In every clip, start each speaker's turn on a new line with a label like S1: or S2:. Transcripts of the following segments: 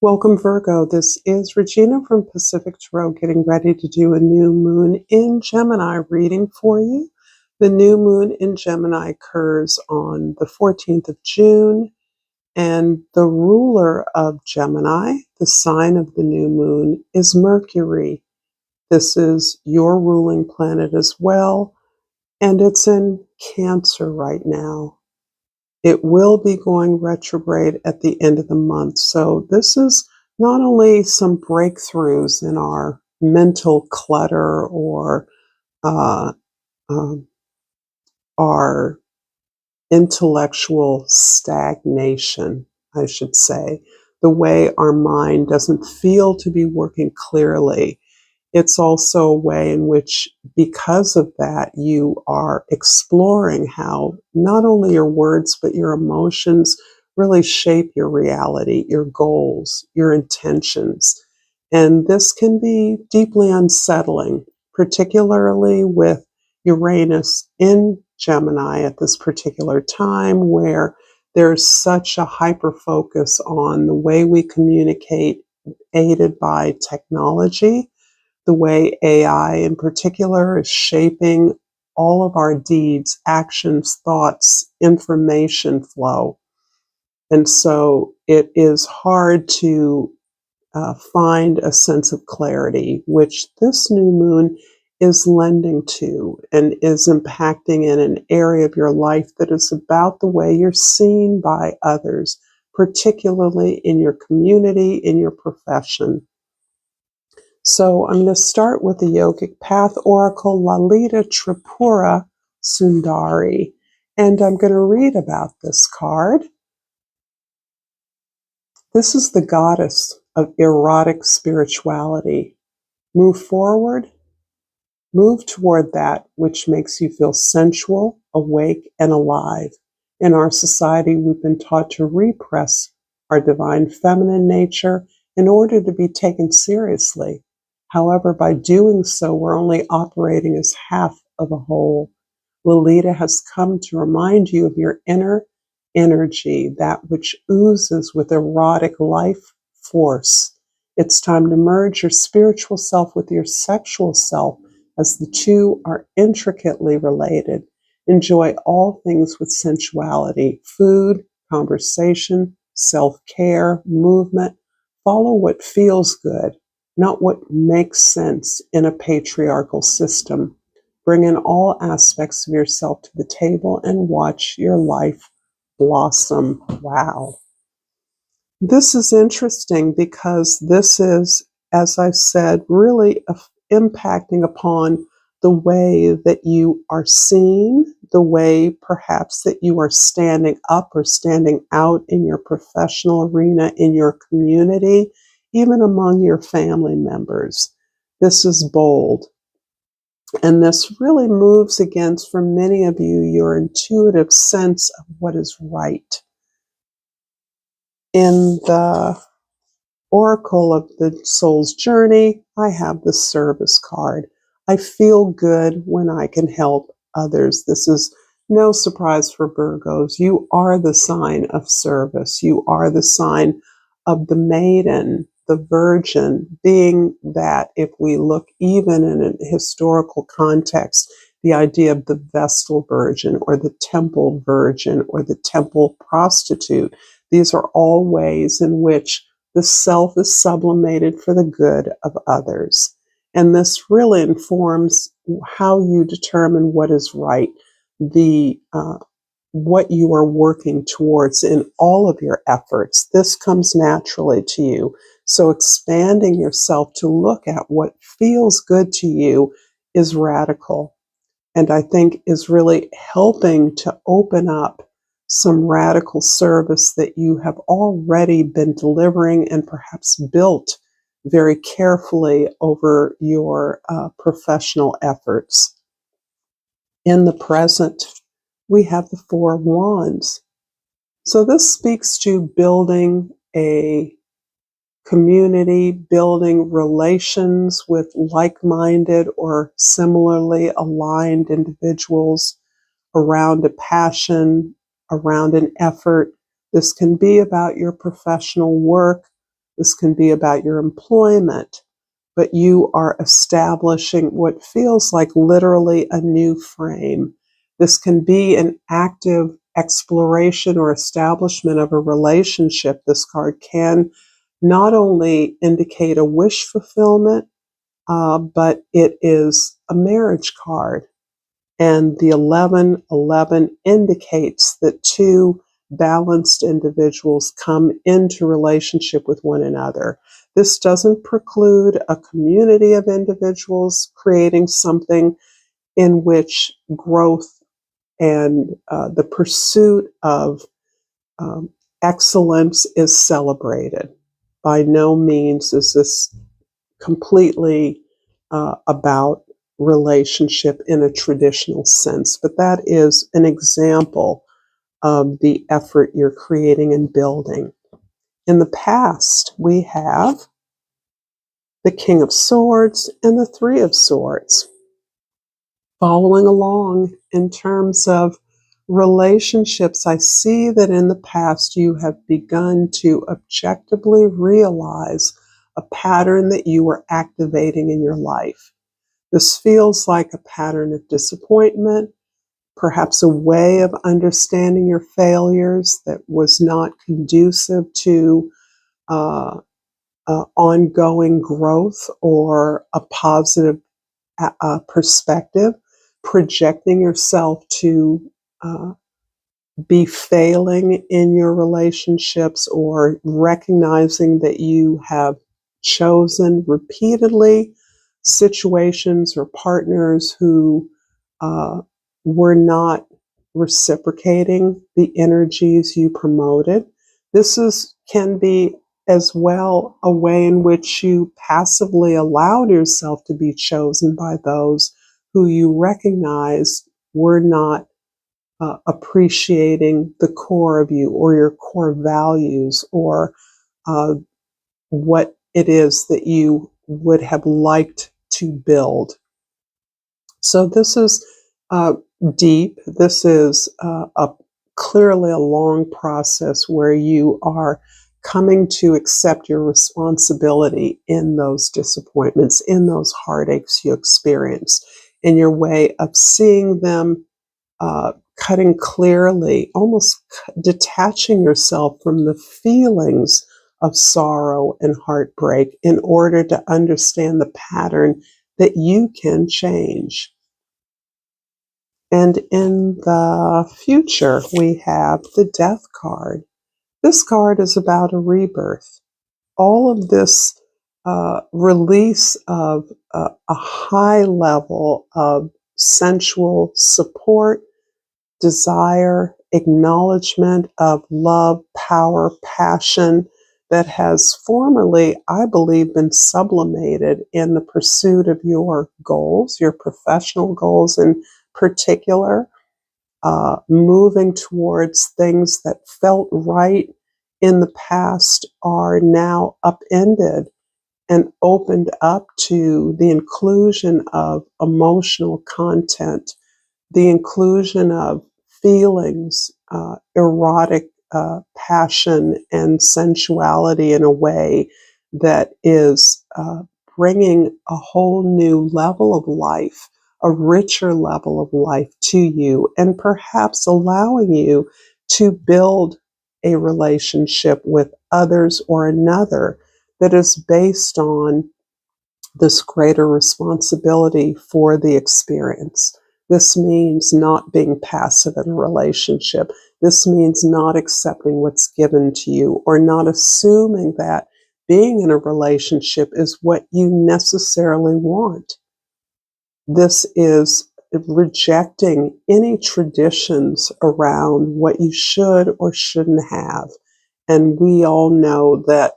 S1: Welcome, Virgo. This is Regina from Pacific Tarot getting ready to do a new moon in Gemini reading for you. The new moon in Gemini occurs on the 14th of June, and the ruler of Gemini, the sign of the new moon, is Mercury. This is your ruling planet as well, and it's in Cancer right now. It will be going retrograde at the end of the month. So this is not only some breakthroughs in our mental clutter or uh, um, our intellectual stagnation, I should say, the way our mind doesn't feel to be working clearly. It's also a way in which, because of that, you are exploring how not only your words, but your emotions really shape your reality, your goals, your intentions. And this can be deeply unsettling, particularly with Uranus in Gemini at this particular time, where there's such a hyper focus on the way we communicate, aided by technology, the way AI in particular is shaping all of our deeds, actions, thoughts, information flow. And so it is hard to find a sense of clarity, which this new moon is lending to and is impacting in an area of your life that is about the way you're seen by others, particularly in your community, in your profession. So I'm going to start with the Yogic Path Oracle, Lalita Tripura Sundari. And I'm going to read about this card. This is the goddess of erotic spirituality. Move forward, move toward that which makes you feel sensual, awake, and alive. In our society, we've been taught to repress our divine feminine nature in order to be taken seriously. However, by doing so, we're only operating as half of a whole. Lolita has come to remind you of your inner energy, that which oozes with erotic life force. It's time to merge your spiritual self with your sexual self, as the two are intricately related. Enjoy all things with sensuality: food, conversation, self-care, movement. Follow what feels good, not what makes sense in a patriarchal system. Bring in all aspects of yourself to the table and watch your life blossom. Wow. This is interesting because this is, as I said, really impacting upon the way that you are seen, the way perhaps that you are standing up or standing out in your professional arena, in your community, even among your family members. This is bold. And this really moves against, for many of you, your intuitive sense of what is right. In the Oracle of the Soul's Journey, I have the Service card. I feel good when I can help others. This is no surprise for Virgos. You are the sign of service. You are the sign of the maiden, the virgin, being that, if we look even in a historical context, the idea of the Vestal Virgin or the Temple Virgin or the Temple Prostitute. These are all ways in which the self is sublimated for the good of others. And this really informs how you determine what is right, what you are working towards in all of your efforts. This comes naturally to you. So expanding yourself to look at what feels good to you is radical. And I think is really helping to open up some radical service that you have already been delivering and perhaps built very carefully over your professional efforts. In the present, we have the Four of Wands. So this speaks to building a community, building relations with like-minded or similarly aligned individuals around a passion, around an effort. This can be about your professional work, This can be about your employment, but you are establishing what feels like literally a new frame. This can be an active exploration or establishment of a relationship. This card can not only indicate a wish fulfillment, but it is a marriage card. And the 1111 indicates that two balanced individuals come into relationship with one another. This doesn't preclude a community of individuals creating something in which growth and the pursuit of excellence is celebrated. By no means is this completely about relationship in a traditional sense, but that is an example of the effort you're creating and building. In the past, we have the King of Swords and the Three of Swords. Following along in terms of relationships, I see that in the past you have begun to objectively realize a pattern that you were activating in your life. This feels like a pattern of disappointment, perhaps a way of understanding your failures that was not conducive to ongoing growth or a positive perspective, projecting yourself to be failing in your relationships, or recognizing that you have chosen repeatedly situations or partners who were not reciprocating the energies you promoted. Can be as well a way in which you passively allowed yourself to be chosen by those who you recognized were not appreciating the core of you or your core values, or what it is that you would have liked to build. So this is deep. This is clearly a long process where you are coming to accept your responsibility in those disappointments, in those heartaches you experience, in your way of seeing them, cutting clearly, almost detaching yourself from the feelings of sorrow and heartbreak in order to understand the pattern that you can change. And in the future, we have the Death card. This card is about a rebirth. All of this release of a high level of sensual support, desire, acknowledgement of love, power, passion that has formerly, I believe, been sublimated in the pursuit of your goals, your professional goals in particular, moving towards things that felt right in the past are now upended and opened up to the inclusion of emotional content, the inclusion of feelings, erotic passion and sensuality in a way that is bringing a whole new level of life, a richer level of life to you, and perhaps allowing you to build a relationship with others or another that is based on this greater responsibility for the experience. This means not being passive in a relationship. This means not accepting what's given to you, or not assuming that being in a relationship is what you necessarily want. This is rejecting any traditions around what you should or shouldn't have. And we all know that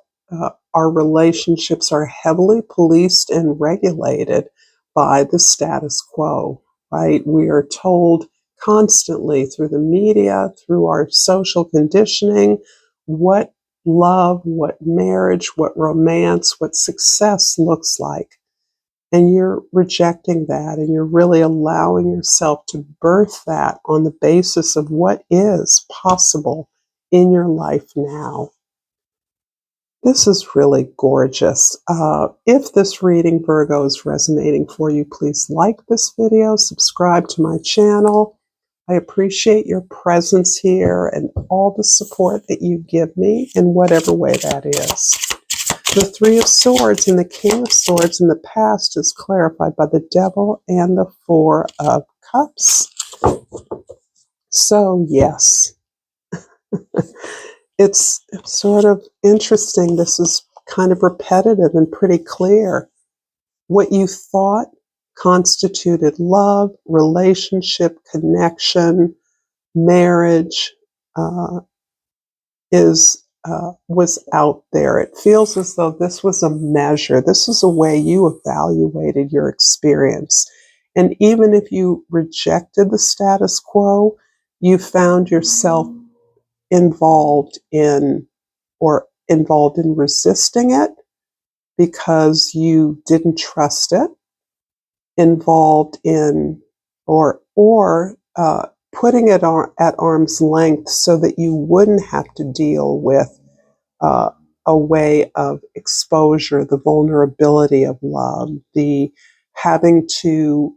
S1: our relationships are heavily policed and regulated by the status quo, right? We are told constantly through the media, through our social conditioning, what love, what marriage, what romance, what success looks like. And you're rejecting that, and you're really allowing yourself to birth that on the basis of what is possible in your life now. This is really gorgeous. If this reading, Virgo, is resonating for you, please like this video, subscribe to my channel. I appreciate your presence here and all the support that you give me in whatever way that is. The Three of Swords and the King of Swords in the past is clarified by the Devil and the Four of Cups. So, yes, it's sort of interesting. This is kind of repetitive and pretty clear. What you thought constituted love, relationship, connection, marriage, was out there. It feels as though this was a measure. This is a way you evaluated your experience. And even if you rejected the status quo, you found yourself involved in resisting it because you didn't trust it, involved in or putting it at arm's length so that you wouldn't have to deal with uh, a way of exposure, the vulnerability of love, the having to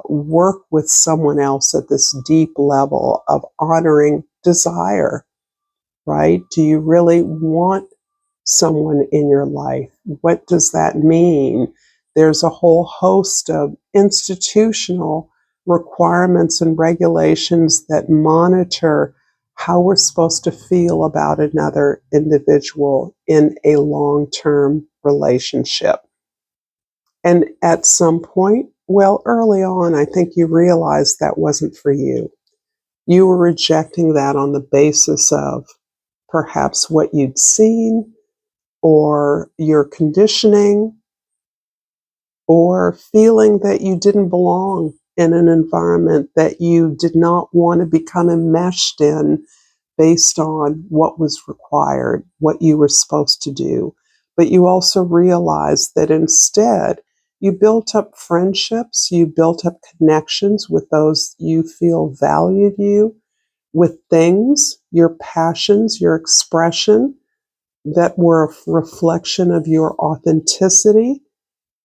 S1: work with someone else at this deep level of honoring desire, right? Do you really want someone in your life? What does that mean? There's a whole host of institutional requirements and regulations that monitor how we're supposed to feel about another individual in a long-term relationship. And at some point, well, early on, I think you realized that wasn't for you. You were rejecting that on the basis of perhaps what you'd seen, or your conditioning, or feeling that you didn't belong in an environment that you did not want to become enmeshed in based on what was required, what you were supposed to do. But you also realized that instead, you built up friendships, you built up connections with those you feel valued you, with things, your passions, your expression, that were a reflection of your authenticity.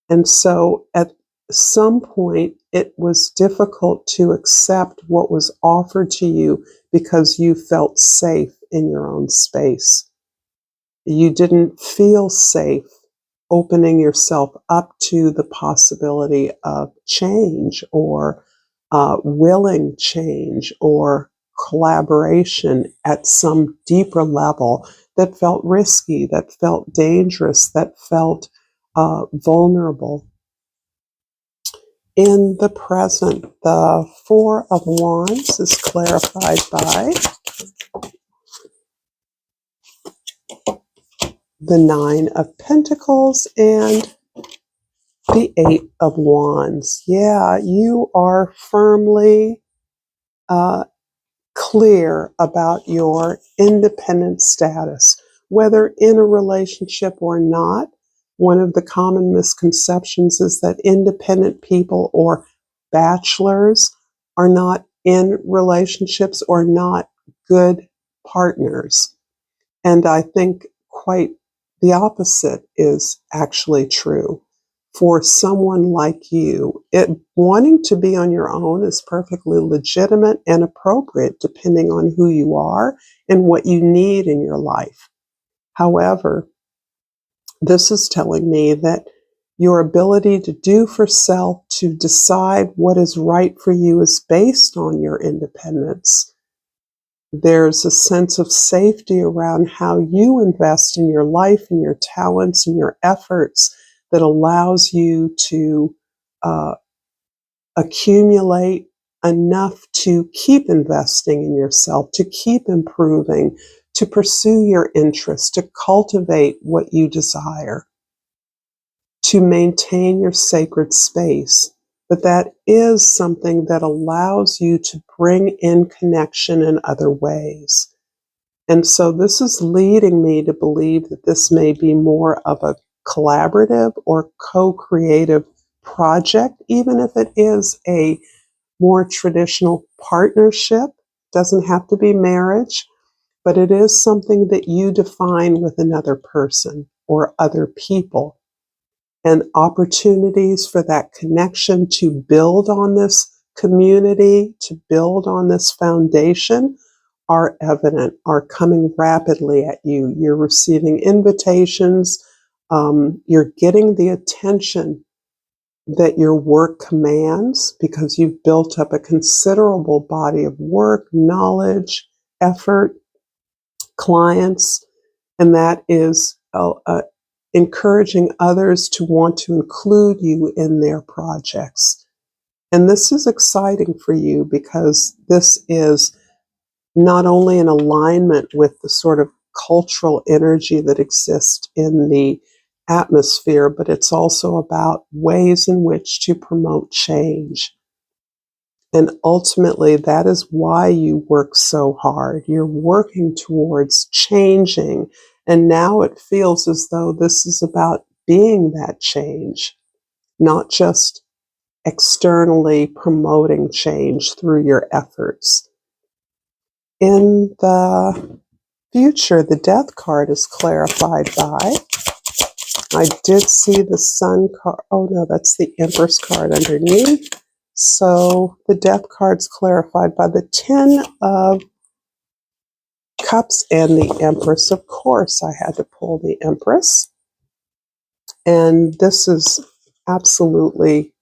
S1: And so at some point, it was difficult to accept what was offered to you because you felt safe in your own space. You didn't feel safe opening yourself up to the possibility of change, or willing change, or collaboration at some deeper level that felt risky, that felt dangerous, that felt vulnerable. In the present, the Four of Wands is clarified by the Nine of Pentacles and the Eight of Wands. Yeah, you are firmly clear about your independent status, whether in a relationship or not. One of the common misconceptions is that independent people or bachelors are not in relationships or not good partners. And I think quite the opposite is actually true. For someone like you, wanting to be on your own is perfectly legitimate and appropriate depending on who you are and what you need in your life. However, this is telling me that your ability to do for self, to decide what is right for you, is based on your independence. There's a sense of safety around how you invest in your life and your talents and your efforts that allows you to uh, accumulate enough to keep investing in yourself, to keep improving, to pursue your interests, to cultivate what you desire, to maintain your sacred space. But that is something that allows you to bring in connection in other ways. And so this is leading me to believe that this may be more of a collaborative or co-creative project, even if it is a more traditional partnership. Doesn't have to be marriage. but it is something that you define with another person or other people. And opportunities for that connection to build on this community, to build on this foundation are evident, are coming rapidly at you. You're receiving invitations. You're getting the attention that your work commands because you've built up a considerable body of work, knowledge, effort, clients, and that is encouraging others to want to include you in their projects. And this is exciting for you because this is not only in alignment with the sort of cultural energy that exists in the atmosphere, but it's also about ways in which to promote change. And ultimately, that is why you work so hard. You're working towards changing. And now it feels as though this is about being that change, not just externally promoting change through your efforts. In the future, the death card is clarified by, I did see the sun card. Oh no, that's the Empress card underneath. So the death card's clarified by the 10 of Cups and the Empress. Of course, I had to pull the Empress. And this is absolutely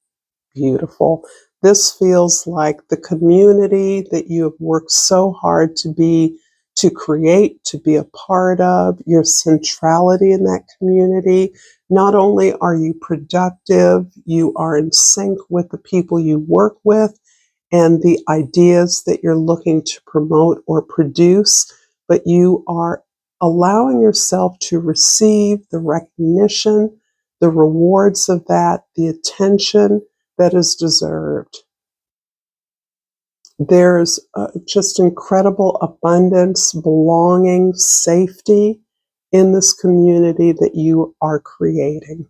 S1: beautiful. This feels like the community that you have worked so hard to create, to be a part of, your centrality in that community. Not only are you productive, you are in sync with the people you work with and the ideas that you're looking to promote or produce, but you are allowing yourself to receive the recognition, the rewards of that, the attention that is deserved. There's just incredible abundance, belonging, safety in this community that you are creating,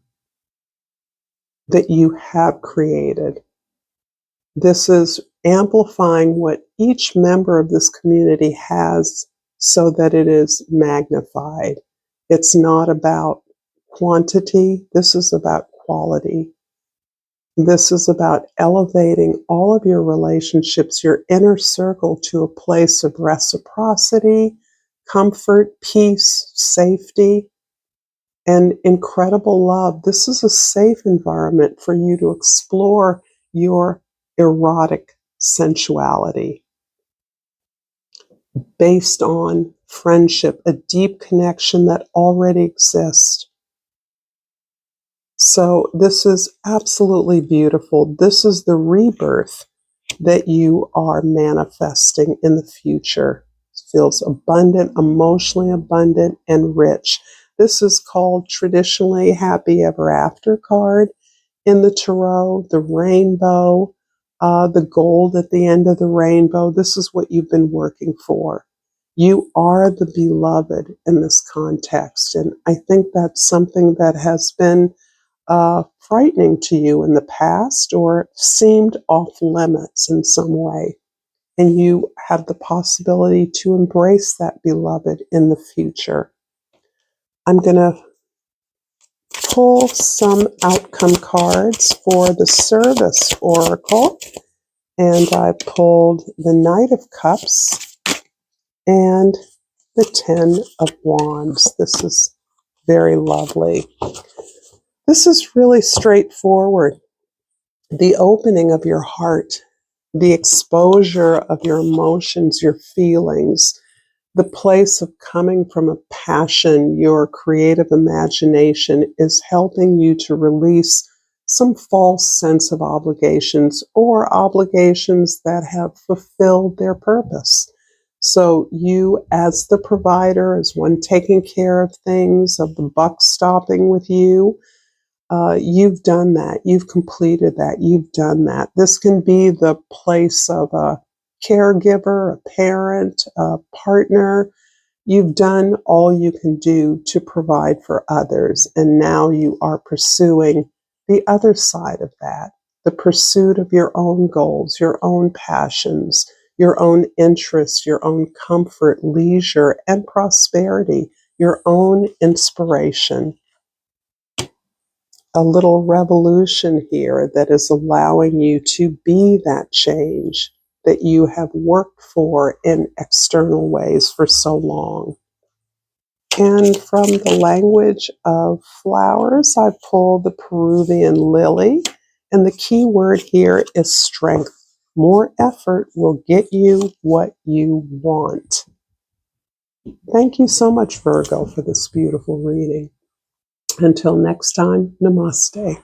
S1: that you have created. This is amplifying what each member of this community has so that it is magnified. It's not about quantity. This is about quality. This is about elevating all of your relationships, your inner circle, to a place of reciprocity, comfort, peace, safety, and incredible love. This is a safe environment for you to explore your erotic sensuality based on friendship, a deep connection that already exists. So this is absolutely beautiful. This is the rebirth that you are manifesting in the future. It feels abundant, emotionally abundant, and rich. This is called traditionally Happy Ever After card in the tarot, the rainbow, the gold at the end of the rainbow. This is what you've been working for. You are the beloved in this context. And I think that's something that has been frightening to you in the past or seemed off limits in some way. And you have the possibility to embrace that beloved in the future. I'm going to pull some outcome cards for the service oracle. And I pulled the Knight of Cups and the 10 of Wands. This is very lovely. This is really straightforward. The opening of your heart, the exposure of your emotions, your feelings, the place of coming from a passion, your creative imagination is helping you to release some false sense of obligations or obligations that have fulfilled their purpose. So you, as the provider, as one taking care of things, of the buck stopping with you, you've done that. You've completed that. You've done that. This can be the place of a caregiver, a parent, a partner. You've done all you can do to provide for others. And now you are pursuing the other side of that, the pursuit of your own goals, your own passions, your own interest, your own comfort, leisure, and prosperity, your own inspiration. A little revolution here that is allowing you to be that change that you have worked for in external ways for so long. And from the language of flowers, I pull the Peruvian lily. And the key word here is strength. More effort will get you what you want. Thank you so much, Virgo, for this beautiful reading. Until next time, namaste.